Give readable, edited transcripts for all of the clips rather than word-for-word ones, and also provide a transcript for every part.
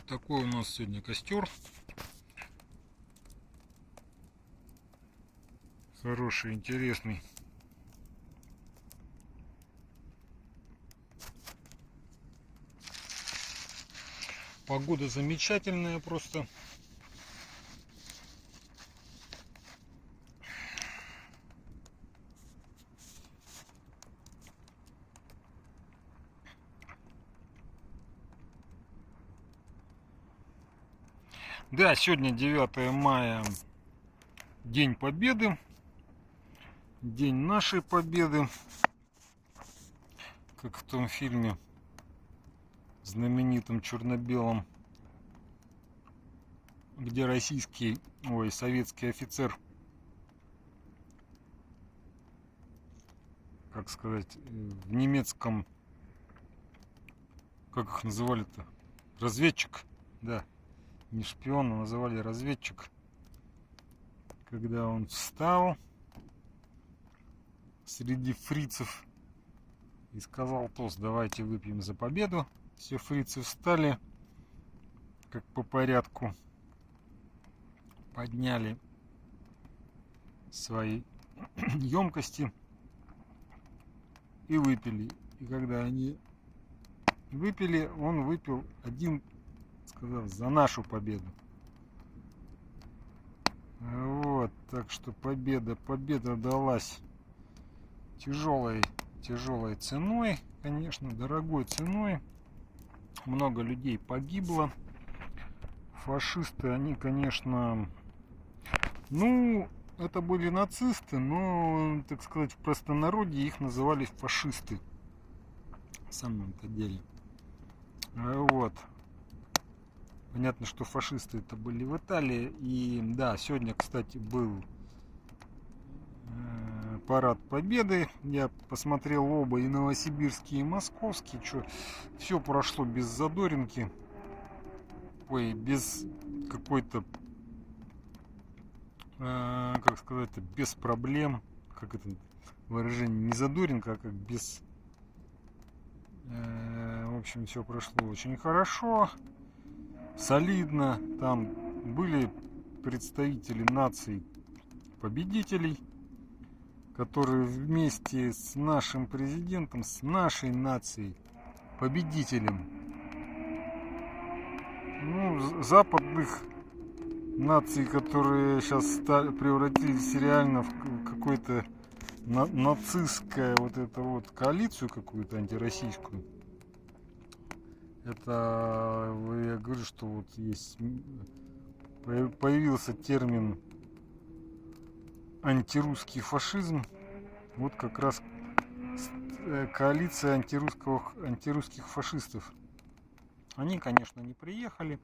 Такой у нас сегодня костер. Хороший, интересный. Погода замечательная просто. Да, сегодня 9 мая, День Победы, День нашей Победы, как в том фильме знаменитом черно-белом, где советский офицер, как сказать, в немецком, как их называли-то, разведчик, да. Не шпион, а называли разведчик. Когда он встал среди фрицев и сказал тост: давайте выпьем за победу. Все фрицы встали, как по порядку, подняли свои емкости и выпили. И когда они выпили, он выпил один, сказав: за нашу победу. Вот, так что победа далась тяжелой ценой, конечно, дорогой ценой. Много людей погибло. Фашисты, они, конечно, это были нацисты, но, так сказать, в простонародье их называли фашисты. На самом-то деле. Вот. Понятно, что фашисты это были в Италии. И да, сегодня, кстати, был парад Победы. Я посмотрел оба, и новосибирский, и московский. Все прошло без задоринки. Без какой-то, как сказать, без проблем. Как это выражение? Не задоринка, а как без... В общем, все прошло очень хорошо. Солидно. Там были представители наций победителей, которые вместе с нашим президентом, с нашей нацией победителем, западных наций, которые сейчас превратились реально в какой-то нацистская коалицию какую-то антироссийскую. Это я говорю, что появился термин антирусский фашизм. Вот как раз коалиция антирусских фашистов. Они, конечно, не приехали.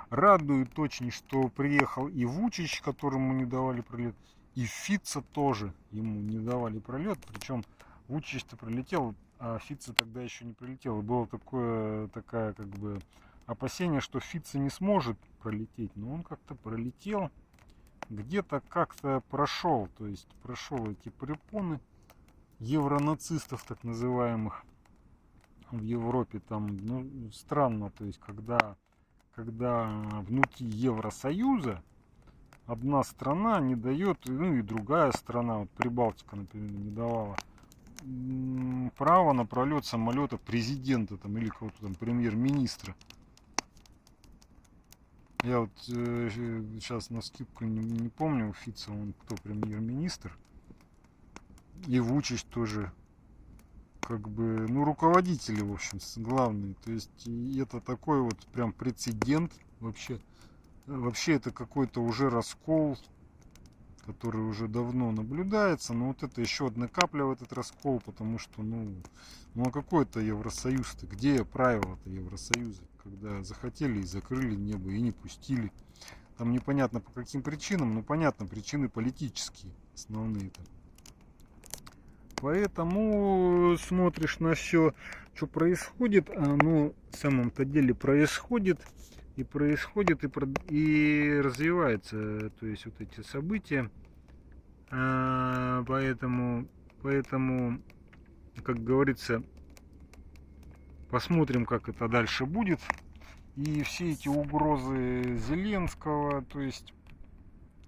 Радует очень, что приехал и Вучич, которому не давали пролет, и Фица тоже ему не давали пролет. Причем Вучич-то прилетел, а Фица тогда еще не прилетел. И было такое как бы опасение, что Фица не сможет пролететь. Но он как-то пролетел, где-то как-то прошел. То есть прошел эти препоны евронацистов, так называемых, в Европе. Там, странно, то есть когда внутри Евросоюза одна страна не дает, и другая страна, вот Прибалтика, например, не давала право на пролет самолета президента или какого-то там премьер-министра. Я вот сейчас навскидку не помню, Фица, он кто, премьер-министр, и Вучич тоже, как бы, руководители, в общем, главные. То есть это такой вот прям прецедент вообще. Вообще это какой-то уже раскол, который уже давно наблюдается. Но вот это еще одна капля в этот раскол, потому что, а какой это Евросоюз-то? Где правила-то Евросоюза? Когда захотели и закрыли небо, и не пустили. Там непонятно по каким причинам, но понятно, причины политические основные-то. Поэтому смотришь на все, что происходит, а оно в самом-то деле происходит, и развивается, то есть вот эти события. Поэтому, как говорится, посмотрим, как это дальше будет. И все эти угрозы Зеленского, то есть,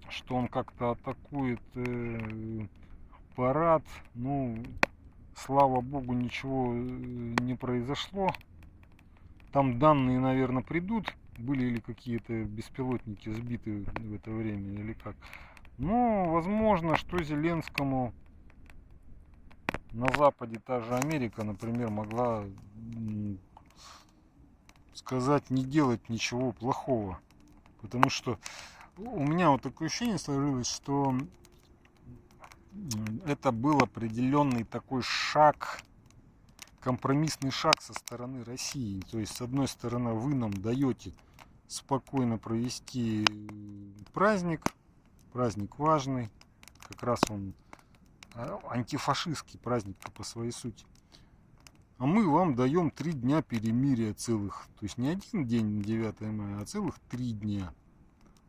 что он как-то атакует парад, ну, слава богу, ничего не произошло. Там данные, наверное, придут, были ли какие-то беспилотники сбиты в это время или как. Но возможно, что Зеленскому на Западе та же Америка, например, могла сказать не делать ничего плохого. Потому что у меня вот такое ощущение сложилось, что это был определенный такой шаг, компромиссный шаг со стороны России. То есть, с одной стороны, вы нам даете спокойно провести праздник важный, как раз он антифашистский праздник по своей сути. А мы вам даем 3 дня перемирия целых. То есть не один день на 9 мая, а целых 3 дня.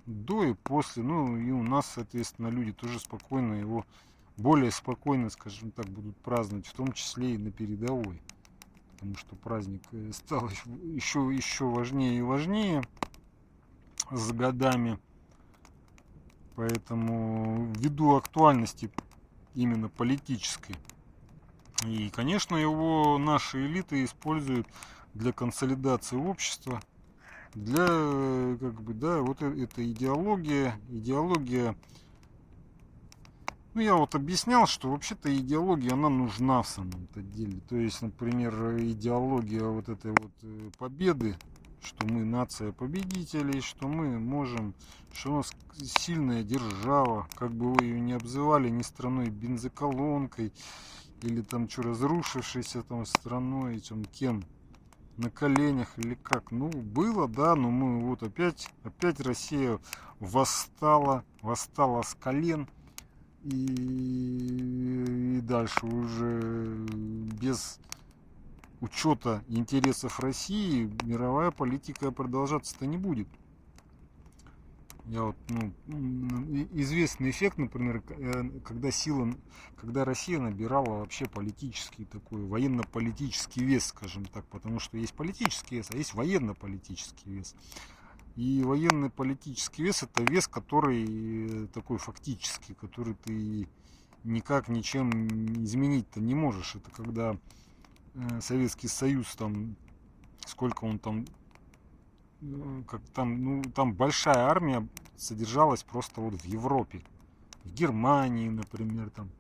До и после. Ну и у нас, соответственно, люди тоже спокойно его, более спокойно, скажем так, будут праздновать, в том числе и на передовой. Потому что праздник стал еще важнее и важнее с годами. Поэтому ввиду актуальности именно политической. И, конечно, его наши элиты используют для консолидации общества, для, как бы, да, вот эта идеология, ну, я вот объяснял, что вообще-то идеология, она нужна в самом-то деле. То есть, например, идеология вот этой вот победы, что мы нация победителей, что мы можем, что у нас сильная держава, как бы вы ее не обзывали, ни страной бензоколонкой, или там что, разрушившейся там страной, чем кем, на коленях или как. Ну, было, да, но мы вот опять Россия восстала с колен. И дальше уже без учета интересов России мировая политика продолжаться-то не будет. Я вот, известный эффект, например, когда Россия набирала вообще политический такой, военно-политический вес, скажем так, потому что есть политический вес, а есть военно-политический вес. И военно-политический вес — это вес, который такой фактический, который ты никак ничем изменить-то не можешь. Это когда Советский Союз, там, сколько он там, как там, ну, там большая армия содержалась просто вот в Европе, в Германии, например, там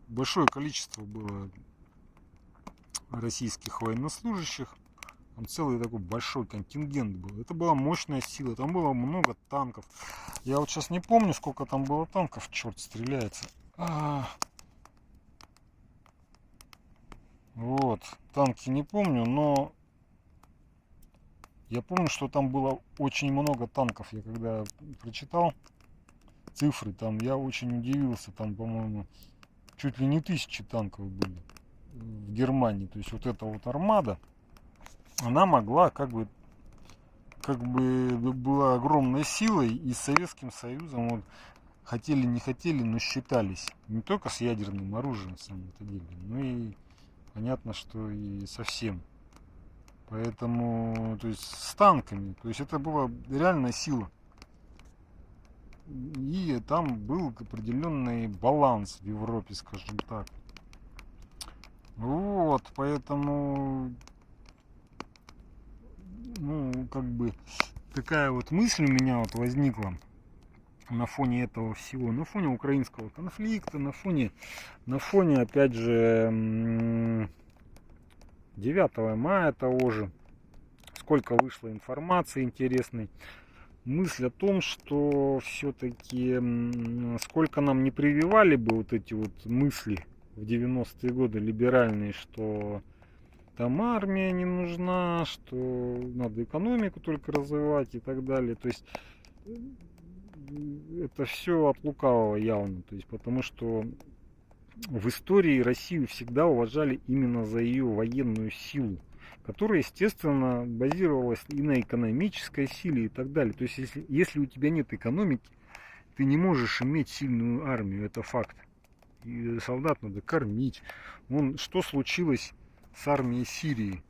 большое количество было российских военнослужащих, там целый такой большой контингент был. Это была мощная сила, там было много танков. Я вот сейчас не помню, сколько там было танков, черт стреляется. Вот, танки не помню, но я помню, что там было очень много танков. Я когда прочитал цифры, там я очень удивился. Там, по-моему, чуть ли не 1000 танков были в Германии. То есть вот эта вот армада, она могла как бы была огромной силой, и с Советским Союзом вот, хотели не хотели, но считались не только с ядерным оружием на самом-то деле, но и понятно, что и совсем. Поэтому, то есть с танками, то есть это была реальная сила. И там был определенный баланс в Европе, скажем так. Вот, поэтому, ну, как бы такая вот мысль у меня вот возникла на фоне этого всего, на фоне украинского конфликта, на фоне опять же 9 мая того же, сколько вышло информации интересной. Мысль о том, что все-таки сколько нам не прививали бы вот эти вот мысли в 90-е годы либеральные, что там армия не нужна, что надо экономику только развивать и так далее. То есть это все от лукавого явно. То есть, потому что в истории Россию всегда уважали именно за ее военную силу, которая, естественно, базировалась и на экономической силе и так далее. То есть, если у тебя нет экономики, ты не можешь иметь сильную армию, это факт. И солдат надо кормить. Что случилось с армией Сирии?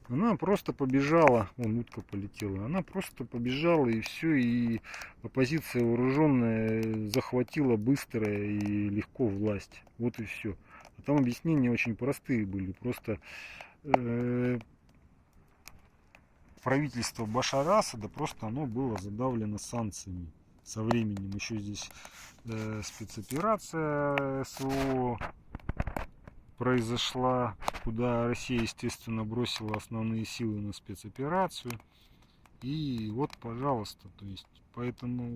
Она просто побежала, вон утка полетела, она просто побежала и все, и оппозиция вооруженная захватила быстро и легко власть. Вот и все. А там объяснения очень простые были. Просто правительство Башара Асада просто оно было задавлено санкциями со временем. Еще здесь спецоперация СВО произошла, куда Россия, естественно, бросила основные силы на спецоперацию. И вот, пожалуйста, то есть, поэтому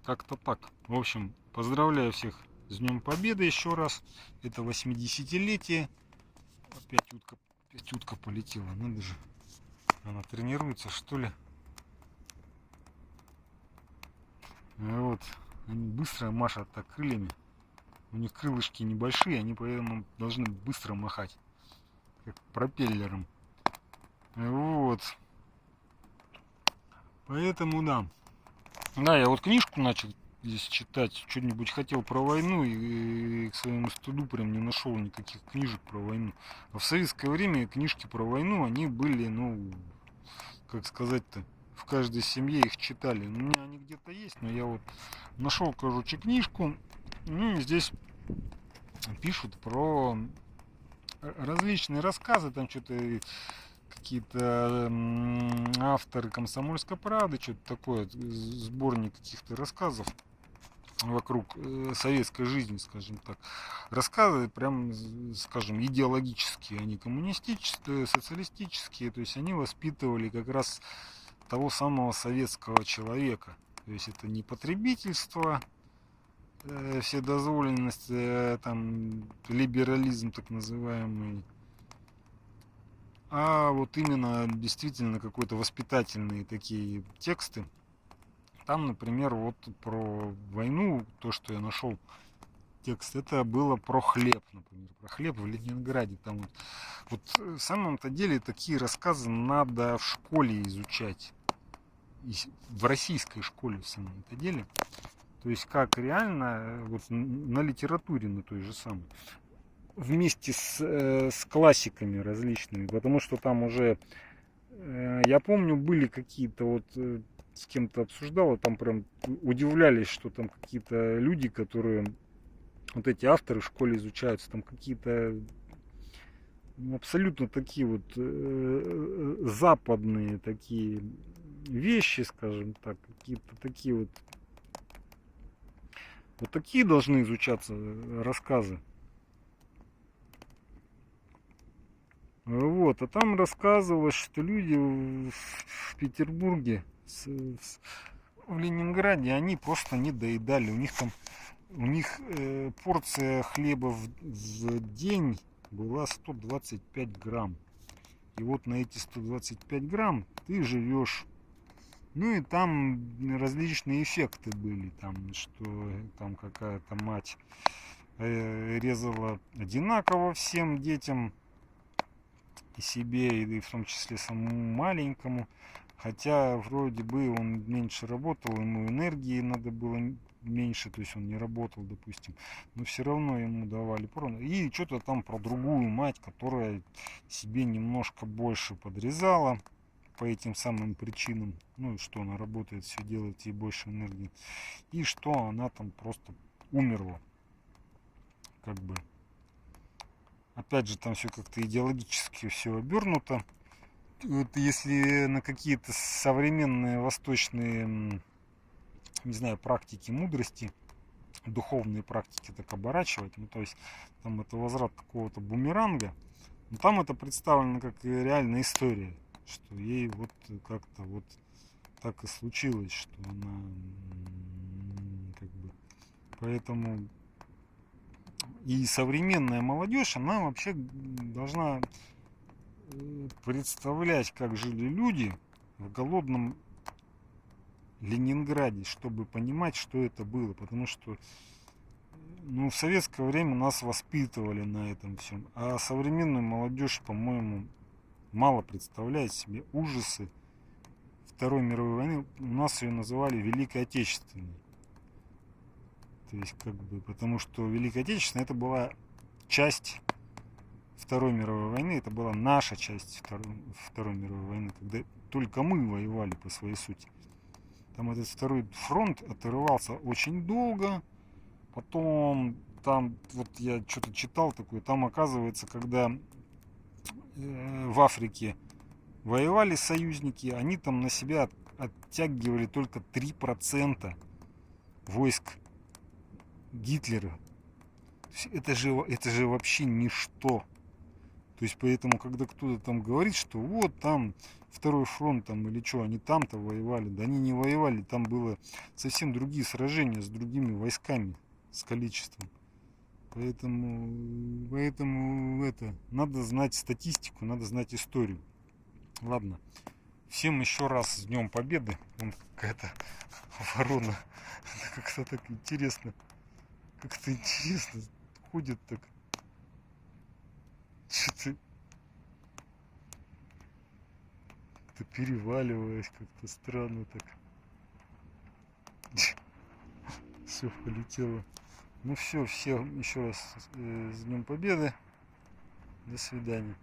как-то так. В общем, поздравляю всех с Днем Победы еще раз. Это 80-летие. Опять утка полетела. Надо же. Она тренируется, что ли? Вот. Они быстро машут так крыльями. У них крылышки небольшие, они поэтому должны быстро махать. Как пропеллером. Вот. Поэтому да. Да, я вот книжку начал здесь читать. Что-нибудь хотел про войну и к своему стыду прям не нашел никаких книжек про войну. А в советское время книжки про войну, они были, ну, как сказать-то, в каждой семье их читали. У меня они где-то есть, но я вот нашел, короче, книжку. Ну, здесь пишут про различные рассказы, там что-то какие-то авторы «Комсомольской правды», что-то такое, сборник каких-то рассказов вокруг советской жизни, скажем так. Рассказы прям, скажем, идеологические, они коммунистические, социалистические, то есть они воспитывали как раз того самого советского человека. То есть это не потребительство, вседозволенность, там, либерализм так называемый, а вот именно действительно какой-то воспитательные такие тексты. Там, например, вот про войну, то, что я нашел текст, это было про хлеб, например, про хлеб в Ленинграде. Там вот в самом-то деле такие рассказы надо в школе изучать, в российской школе в самом-то деле. То есть как реально вот на литературе, на той же самой, вместе с классиками различными, потому что там уже, я помню, были какие-то вот, с кем-то обсуждала, там прям удивлялись, что там какие-то люди, которые, вот эти авторы в школе изучаются, там какие-то абсолютно такие вот западные такие вещи, скажем так, какие-то такие вот такие должны изучаться рассказы. Вот, а там рассказывалось, что люди в Петербурге, в Ленинграде, они просто не доедали. У них порция хлеба в день была 125 грамм. И вот на эти 125 грамм ты живешь. Ну и там различные эффекты были. Там, что там какая-то мать резала одинаково всем детям. И себе, и в том числе самому маленькому. Хотя вроде бы он меньше работал, ему энергии надо было меньше, то есть он не работал, допустим. Но все равно ему давали порно. И что-то там про другую мать, которая себе немножко больше подрезала по этим самым причинам. Ну и что она работает, все делает, ей больше энергии. И что она там просто умерла. Как бы. Опять же, там все как-то идеологически все обернуто. Вот если на какие-то современные восточные, не знаю, практики мудрости, духовные практики так оборачивать, ну то есть там это возврат какого-то бумеранга, но там это представлено как реальная история, что ей вот как-то вот так и случилось, что она как бы, поэтому и современная молодежь, она вообще должна представлять, как жили люди в голодном Ленинграде, чтобы понимать, что это было. Потому что в советское время нас воспитывали на этом всем. А современную молодежь, по-моему, мало представляет себе ужасы Второй мировой войны. У нас ее называли Великой Отечественной. То есть, как бы, потому что Великая Отечественная это была часть Второй мировой войны, это была наша часть Второй мировой войны, когда только мы воевали по своей сути. Там этот второй фронт отрывался очень долго, потом там, вот я что-то читал такое, там оказывается, когда в Африке воевали союзники, они там на себя оттягивали только 3% войск Гитлера. Это же вообще ничто. То есть поэтому, когда кто-то там говорит, что вот там второй фронт там или что, они там-то воевали, да они не воевали, там было совсем другие сражения с другими войсками, с количеством. Поэтому это надо знать статистику, надо знать историю. Ладно. Всем еще раз с Днем Победы. Вон какая-то ворона. Как-то так интересно. Как-то интересно. Ходит так. Что-то переваливаясь как-то странно так. Все полетело. Ну все, всем еще раз с Днем Победы. До свидания.